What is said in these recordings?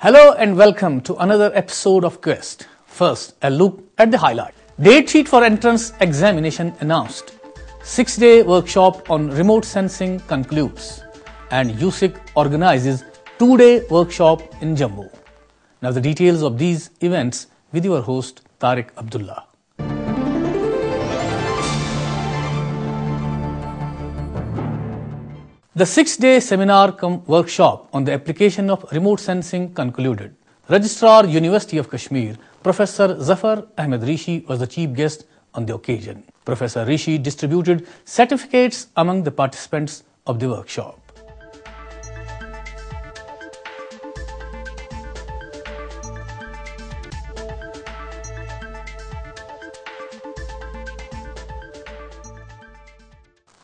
Hello and welcome to another episode of Quest. First, a look at the highlight. Date sheet for entrance examination announced. 6-day workshop on remote sensing concludes. And USIC organizes 2-day workshop in Jammu. Now the details of these events with your host Tariq Abdullah. The 6-day seminar cum workshop on the application of remote sensing concluded. Registrar University of Kashmir, Professor Zafar Ahmed Rishi was the chief guest on the occasion. Professor Rishi distributed certificates among the participants of the workshop.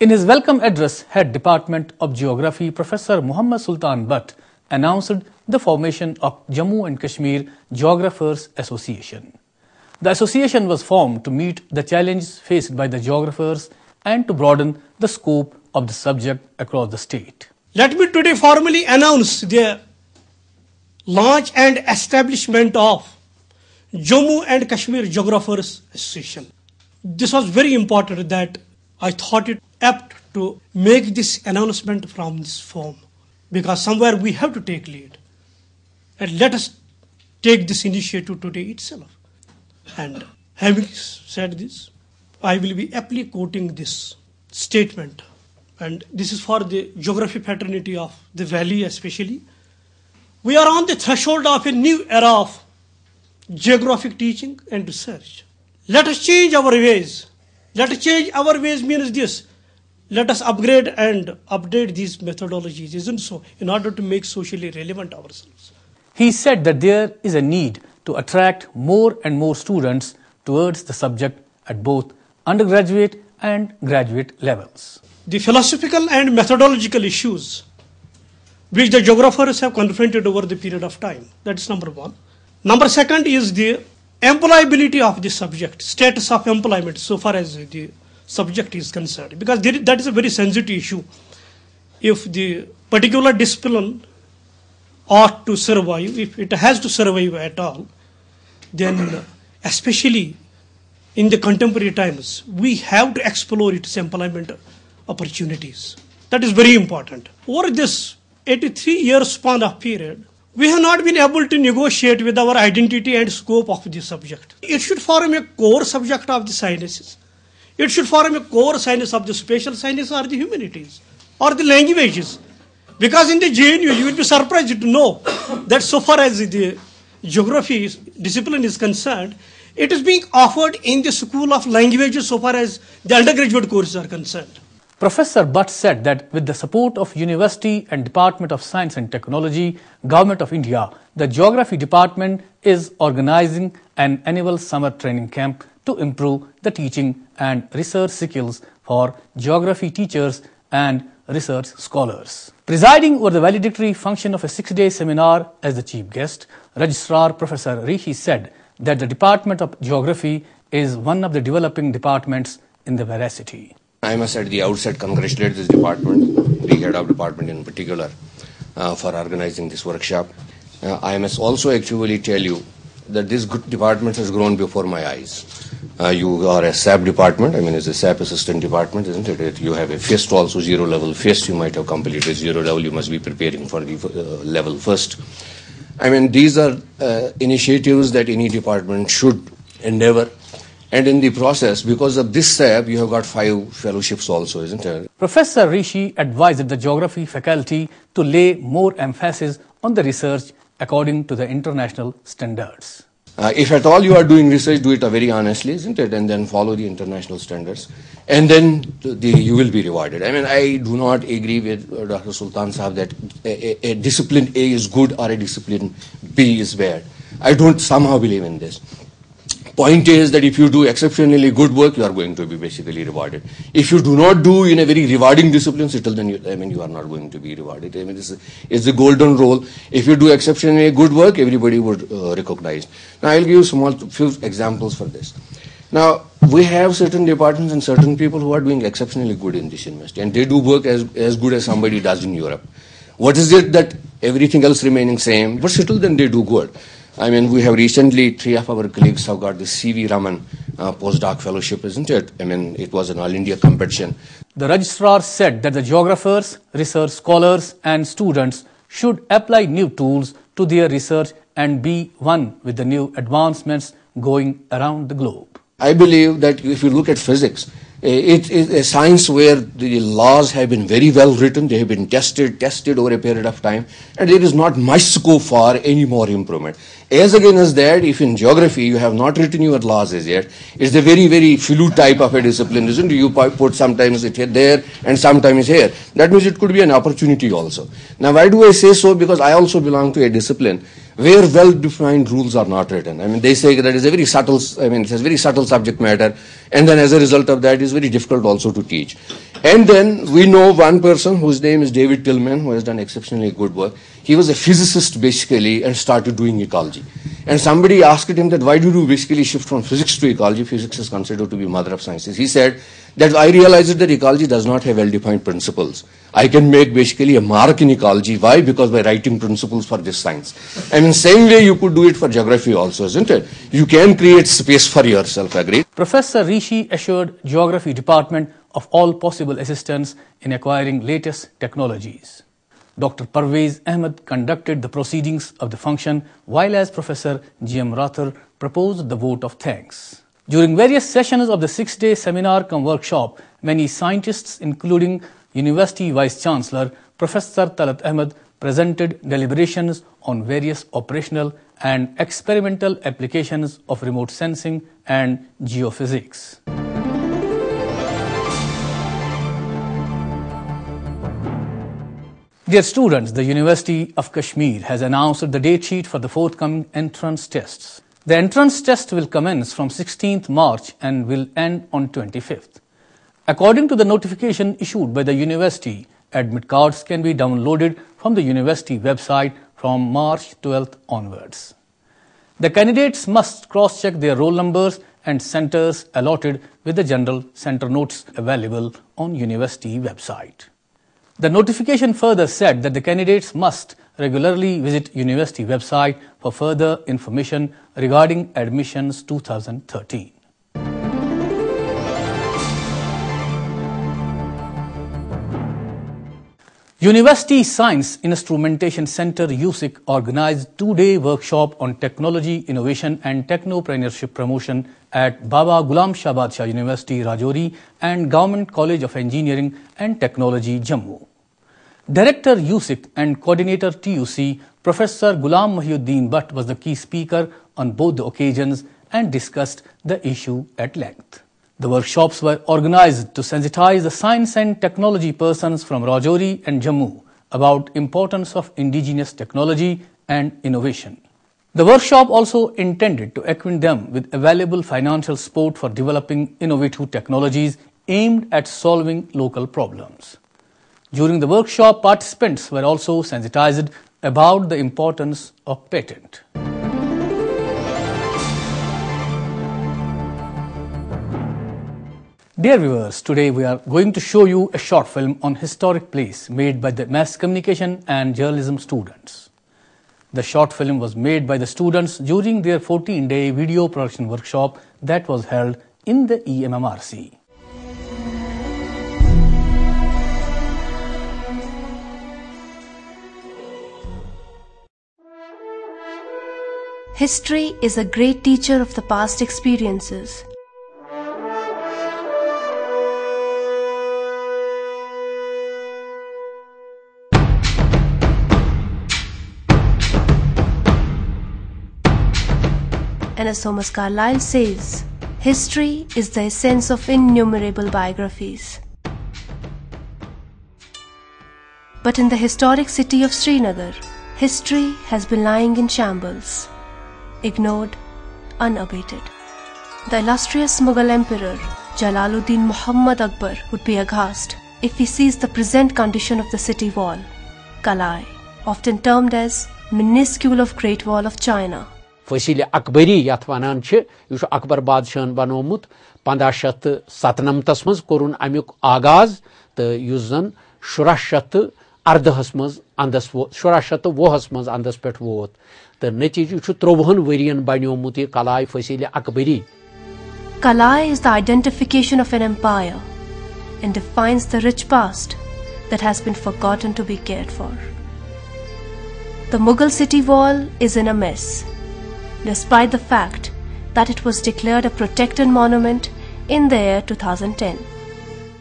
In his welcome address, Head Department of Geography, Professor Muhammad Sultan Butt announced the formation of Jammu and Kashmir Geographers Association. The association was formed to meet the challenges faced by the geographers and to broaden the scope of the subject across the state. Let me today formally announce the launch and establishment of Jammu and Kashmir Geographers Association. This was very important that I thought it apt to make this announcement from this form, because somewhere we have to take lead. And let us take this initiative today itself. And having said this, I will be aptly quoting this statement. And this is for the geography fraternity of the valley especially. We are on the threshold of a new era of geographic teaching and research. Let us change our ways. Let us change our ways means this. Let us upgrade and update these methodologies, isn't so, in order to make socially relevant ourselves. He said that there is a need to attract more and more students towards the subject at both undergraduate and graduate levels. The philosophical and methodological issues which the geographers have confronted over the period of time, that's number one. Number second is the employability of the subject, status of employment so far as the subject is concerned, because that is a very sensitive issue. If the particular discipline ought to survive, if it has to survive at all, then especially in the contemporary times, we have to explore its employment opportunities. That is very important. Over this 83-year span of period, we have not been able to negotiate with our identity and scope of the subject. It should form a core subject of the sciences. It should form a core science of the spatial sciences or the humanities or the languages. Because in the JNU, you will be surprised to know that so far as the geography discipline is concerned, it is being offered in the School of Languages so far as the undergraduate courses are concerned. Professor Butt said that with the support of University and Department of Science and Technology, Government of India, the Geography Department is organizing an annual summer training camp to improve the teaching and research skills for geography teachers and research scholars. Presiding over the valedictory function of a 6-day seminar as the chief guest, Registrar Professor Rishi said that the Department of Geography is one of the developing departments in the veracity. I must at the outset congratulate this department, the head of department in particular, for organizing this workshop. I must also actually tell you that this department has grown before my eyes. You are a SAP department, I mean it's a SAP assistant department, isn't it? You have a FIST also, 0 level FIST, you might have completed 0 level, you must be preparing for the level first. I mean these are initiatives that any department should endeavor. And in the process, because of this SAP, you have got 5 fellowships also, isn't it? Professor Rishi advised the geography faculty to lay more emphasis on the research according to the international standards. If at all you are doing research, do it very honestly, isn't it? And then follow the international standards. And then you will be rewarded. I mean, I do not agree with Dr. Sultan Sahab that a discipline A is good or a discipline B is bad. I don't somehow believe in this. Point is that if you do exceptionally good work, you are going to be basically rewarded. If you do not do in a very rewarding discipline, then you are not going to be rewarded. I mean, it's the golden rule. If you do exceptionally good work, everybody would recognize. Now, I'll give you few examples for this. Now, we have certain departments and certain people who are doing exceptionally good in this university, and they do work as good as somebody does in Europe. What is it that everything else remaining same, but still then they do good? I mean, we have recently, 3 of our colleagues have got the C.V. Raman postdoc fellowship, isn't it? I mean, it was an all-India competition. The registrar said that the geographers, research scholars and students should apply new tools to their research and be one with the new advancements going around the globe. I believe that if you look at physics, it is a science where the laws have been very well written, they have been tested over a period of time, and there is not much scope for any more improvement. As against that, if in geography you have not written your laws as yet, it's a very, very fluid type of a discipline, isn't it? You put sometimes it there and sometimes here. That means it could be an opportunity also. Now, why do I say so? Because I also belong to a discipline where well-defined rules are not written. I mean, they say that it's a very subtle, it has very subtle subject matter, and then as a result of that, it's very difficult also to teach. And then we know one person whose name is David Tillman, who has done exceptionally good work. He was a physicist basically and started doing ecology. And somebody asked him that why do you basically shift from physics to ecology? Physics is considered to be mother of sciences. He said that I realized that ecology does not have well-defined principles. I can make basically a mark in ecology. Why? Because by writing principles for this science. And in the same way you could do it for geography also, isn't it? You can create space for yourself, agree? Professor Rishi assured Geography Department of all possible assistance in acquiring latest technologies. Dr. Parvez Ahmed conducted the proceedings of the function, while as Professor G.M. Rathur proposed the vote of thanks. During various sessions of the 6-day seminar cum workshop, many scientists, including University Vice-Chancellor Professor Talat Ahmed, presented deliberations on various operational and experimental applications of remote sensing and geophysics. Dear students, the University of Kashmir has announced the date sheet for the forthcoming entrance tests. The entrance test will commence from 16th March and will end on 25th. According to the notification issued by the university, admit cards can be downloaded from the university website from March 12th onwards. The candidates must cross-check their roll numbers and centers allotted with the general center notes available on university website. The notification further said that the candidates must regularly visit university website for further information regarding admissions 2013. University Science Instrumentation Center USIC organized 2-day workshop on technology, innovation and technopreneurship promotion at Baba Ghulam Shah Badshah University, Rajouri and Government College of Engineering and Technology, Jammu. Director USIC and Coordinator TUC, Professor Ghulam Mahiuddin Bhatt was the key speaker on both the occasions and discussed the issue at length. The workshops were organized to sensitize the science and technology persons from Rajouri and Jammu about importance of indigenous technology and innovation. The workshop also intended to acquaint them with available financial support for developing innovative technologies aimed at solving local problems. During the workshop, participants were also sensitized about the importance of patent. Dear viewers, today we are going to show you a short film on historic place made by the mass communication and journalism students. The short film was made by the students during their 14-day video production workshop that was held in the EMMRC. History is a great teacher of the past experiences. And as Thomas Carlyle says, history is the essence of innumerable biographies. But in the historic city of Srinagar, history has been lying in shambles, ignored, unabated. The illustrious Mughal Emperor Jalaluddin Muhammad Akbar would be aghast if he sees the present condition of the city wall, Kalai, often termed as minuscule of Great Wall of China. Fasili Akbari yat vanan chhe, yushu Akbar Badshahn banomut 1597 maz korun amyuk agaz te yuzan 1618 maz andas 1620 maz andas pet vot te natiju chu 30 varian banomut ye Kalai Fasili Akbari. Kalai is the identification of an empire and defines the rich past that has been forgotten to be cared for. The Mughal city wall is in a mess, despite the fact that it was declared a protected monument in the year 2010.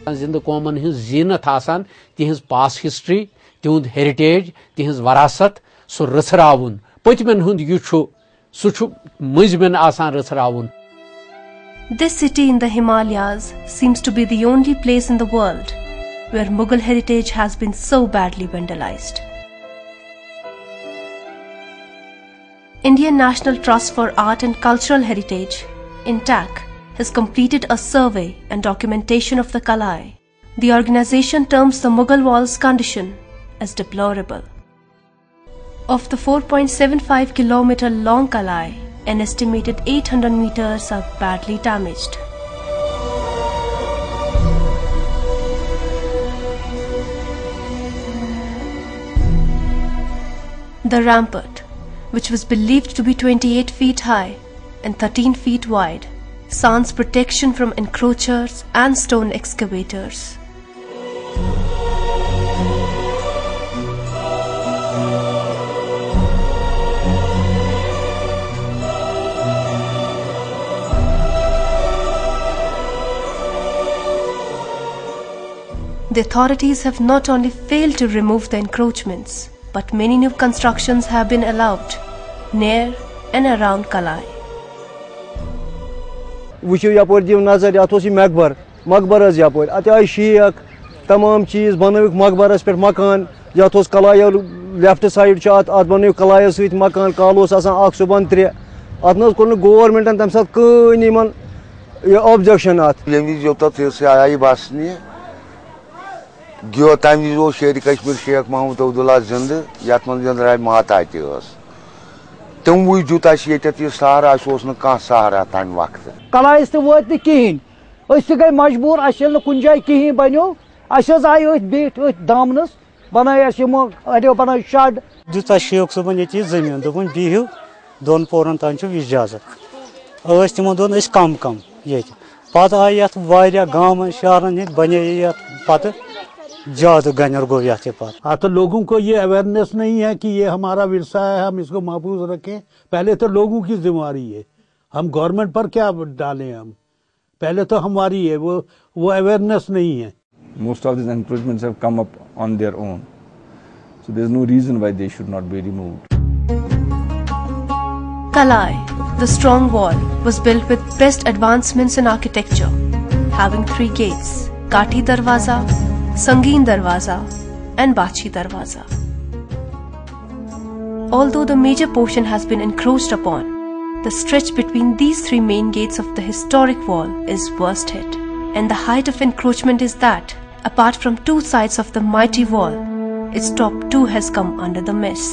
Zinda common his zinat asan, his past history, his heritage, his varasat, so rathravun. Potman hund yuchu, suchu muzmen asan rathravun. This city in the Himalayas seems to be the only place in the world where Mughal heritage has been so badly vandalized. Indian National Trust for Art and Cultural Heritage, INTAC, has completed a survey and documentation of the Kalai. The organization terms the Mughal wall's condition as deplorable. Of the 4.75 kilometer long Kalai, an estimated 800 meters are badly damaged. The rampart, which was believed to be 28 feet high and 13 feet wide, sans protection from encroachers and stone excavators. The authorities have not only failed to remove the encroachments, but many new constructions have been allowed near and around Kalai. Wuchu yapor div nazar atosi makbar makbaras yapor atay sheikh tamam cheez banavik makbaras per makan yatos Kalai left side chat at banavik Kalai svit makan kalos asan ak suban 3 atnas kornu government an tamsat kuni man objection at yemi jota se ayai basni Gyo time is o Sheri Kashmir Sheikh Mahmud Abdullah Zind, Yatman Zandrai Mahatati. Tum we juta sheetat Sahara, shows no can Sahara time wakta. Kalai is the word the king. Ostigai Majbur, I shall Kunjai Kihi Bano, I shall I beat with Dominus, Banaya Shimo, Adopana Shad. Juta Sheikh Subaniti Zimin, the one Bihu, Don Poran Tancho Vijaza. Ostimodon is come, yet. Patayat, Varia, Gam, Sharon, Banayat, Pata. ज़्यादा gunner को याचे पास तो लोगों को ये awareness नहीं है कि ये हमारा विरसा है हम इसको महफूज रखें पहले तो लोगों की जिम्मेवारी है हम गवर्नमेंट पर क्या डालें हम पहले तो हमारी है वो अवेयरनेस नहीं है Most of these encroachments have come up on their own, so there is no reason why they should not be removed. Kalai, the strong wall, was built with best advancements in architecture, having 3 gates: Kathi Darwaza, Sangeen Darwaza and Bachi Darwaza. Although the major portion has been encroached upon, the stretch between these 3 main gates of the historic wall is worst hit, and the height of encroachment is that, apart from 2 sides of the mighty wall, its top too has come under the mess.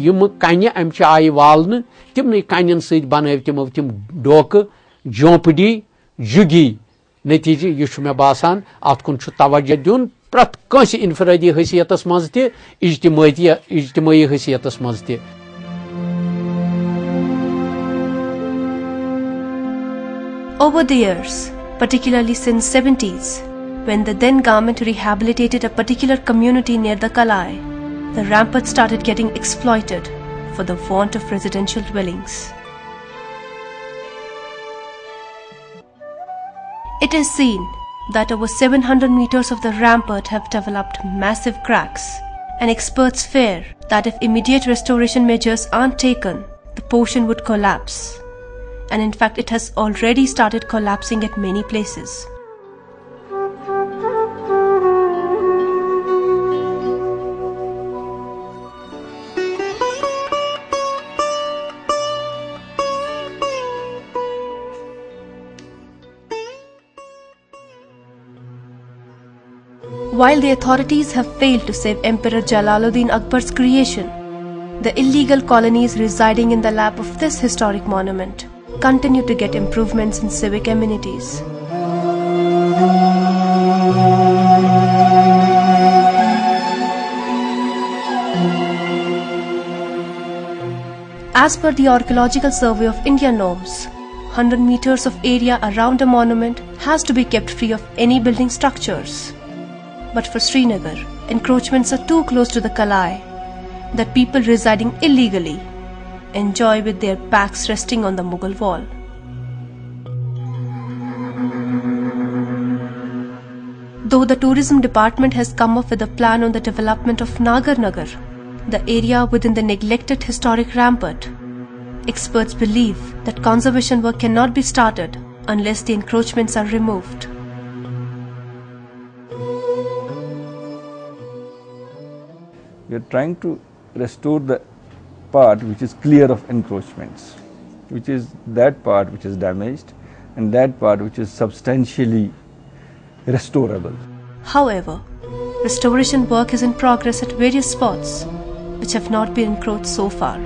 Yum kanya amcha ay waln timni kanyan sid banav tim doka jompdi जुगी नतीजे यह मे बासान अत कुन तवज्जो दिन प्रत कंस इनफरादी हैसियतस मज त इज्तिमाई हैसियतस मज त Over the years, particularly since 70s, when the then government rehabilitated a particular community near the Kalai, the rampart started getting exploited for the want of residential dwellings. It is seen that over 700 meters of the rampart have developed massive cracks, and experts fear that if immediate restoration measures aren't taken, the portion would collapse. And in fact, it has already started collapsing at many places. While the authorities have failed to save Emperor Jalaluddin Akbar's creation, the illegal colonies residing in the lap of this historic monument continue to get improvements in civic amenities. As per the Archaeological Survey of India norms, 100 meters of area around a monument has to be kept free of any building structures. But for Srinagar, encroachments are too close to the Kalai that people residing illegally enjoy with their backs resting on the Mughal wall. Though the tourism department has come up with a plan on the development of Nagar Nagar, the area within the neglected historic rampart, experts believe that conservation work cannot be started unless the encroachments are removed. We are trying to restore the part which is clear of encroachments, which is that part which is damaged and that part which is substantially restorable. However, restoration work is in progress at various spots which have not been encroached so far.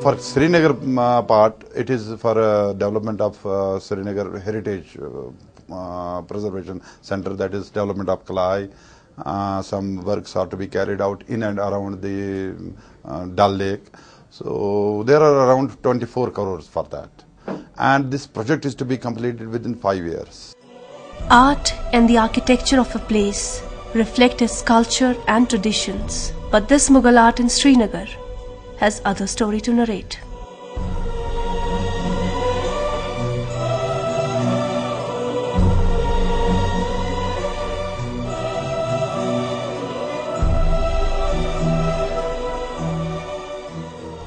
For Srinagar part, it is for development of Srinagar Heritage Preservation Center, that is development of Kalai. Some works are to be carried out in and around the Dal Lake. So there are around 24 crores for that. And this project is to be completed within 5 years. Art and the architecture of a place reflect its culture and traditions. But this Mughal art in Srinagar has other story to narrate.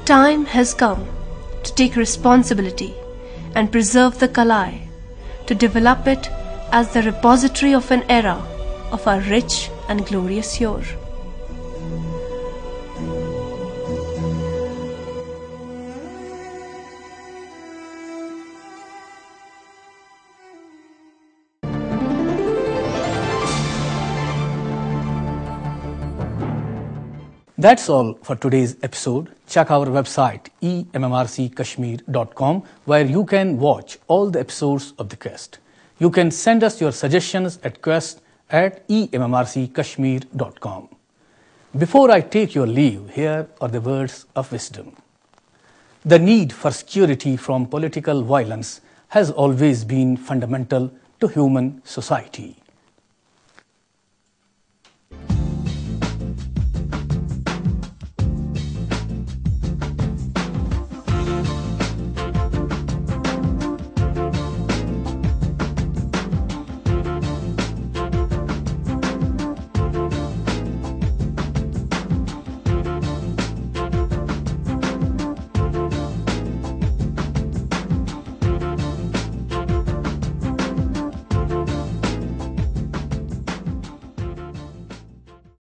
Time has come to take responsibility and preserve the Kalai, to develop it as the repository of an era of our rich and glorious yore. That's all for today's episode. Check our websiteemmrckashmir.com, where you can watch all the episodes of the quest. You can send us your suggestions at quest@emmrckashmir.com. Before I take your leave, here are the words of wisdom. The need for security from political violence has always been fundamental to human society.